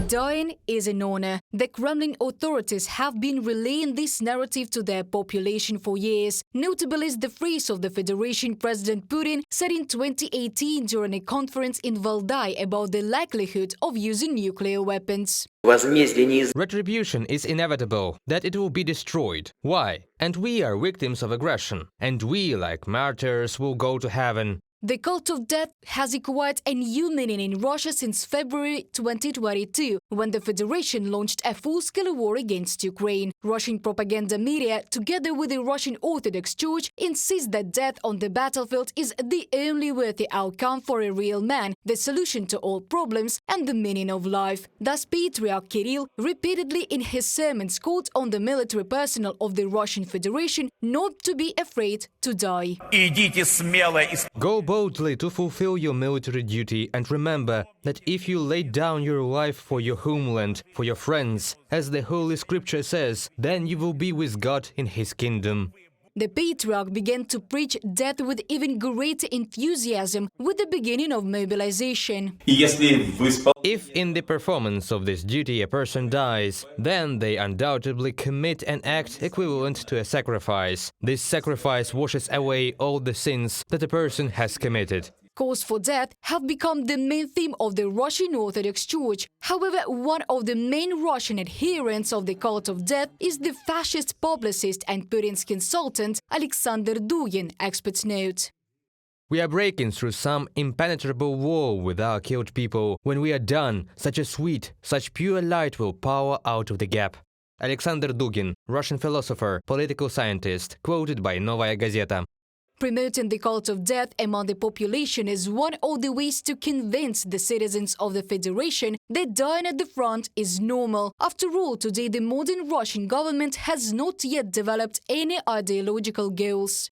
Dying is an honor. The Kremlin authorities have been relaying this narrative to their population for years. Notable is the phrase of the Federation President Putin said in 2018 during a conference in Valdai about the likelihood of using nuclear weapons. Retribution is inevitable, that it will be destroyed. Why? And we are victims of aggression. And we, like martyrs, will go to heaven. The cult of death has acquired a new meaning in Russia since February 2022, when the Federation launched a full-scale war against Ukraine. Russian propaganda media, together with the Russian Orthodox Church, insist that death on the battlefield is the only worthy outcome for a real man, the solution to all problems and the meaning of life. Thus, Patriarch Kirill repeatedly in his sermons called on the military personnel of the Russian Federation not to be afraid to die. Go boldly to fulfill your military duty, and remember that if you lay down your life for your homeland, for your friends, as the Holy Scripture says, then you will be with God in His kingdom. The Patriarch began to preach death with even greater enthusiasm with the beginning of mobilization. If in the performance of this duty a person dies, then they undoubtedly commit an act equivalent to a sacrifice. This sacrifice washes away all the sins that a person has committed. Calls for death have become the main theme of the Russian Orthodox Church. However, one of the main Russian adherents of the cult of death is the fascist publicist and Putin's consultant Alexander Dugin, experts note. We are breaking through some impenetrable wall with our killed people. When we are done, such a sweet, such pure light will pour out of the gap. Alexander Dugin, Russian philosopher, political scientist, quoted by Novaya Gazeta. Promoting the cult of death among the population is one of the ways to convince the citizens of the Federation that dying at the front is normal. After all, today the modern Russian government has not yet developed any ideological goals.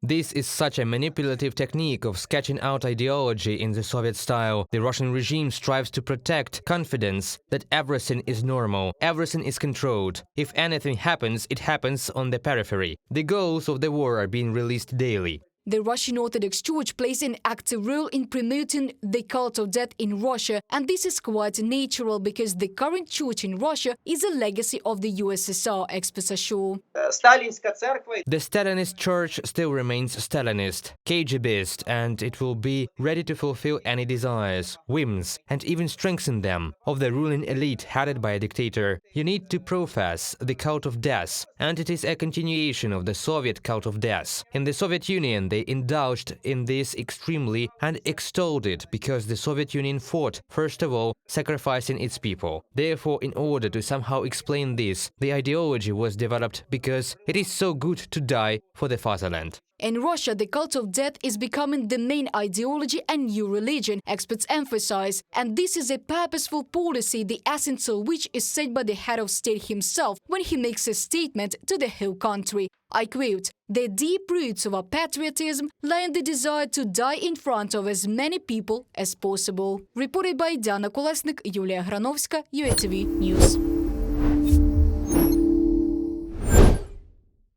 This is such a manipulative technique of sketching out ideology in the Soviet style. The Russian regime strives to protect confidence that everything is normal, everything is controlled. If anything happens, it happens on the periphery. The goals of the war are being released daily. The Russian Orthodox Church plays an active role in promoting the cult of death in Russia, and this is quite natural because the current church in Russia is a legacy of the USSR, experts assure. The Stalinist church still remains Stalinist, KGBist, and it will be ready to fulfill any desires, whims, and even strengthen them, of the ruling elite headed by a dictator. You need to profess the cult of death, and it is a continuation of the Soviet cult of death. In the Soviet Union, they indulged in this extremely and extolled it because the Soviet Union fought, first of all, sacrificing its people. Therefore, in order to somehow explain this, the ideology was developed because it is so good to die for the fatherland. In Russia, the cult of death is becoming the main ideology and new religion, experts emphasize. And this is a purposeful policy, the essence of which is said by the head of state himself when he makes a statement to the whole country. I quote, "The deep roots of our patriotism lie in the desire to die in front of as many people as possible." Reported by Diana Kolesnik, Yulia Granovska, UATV News.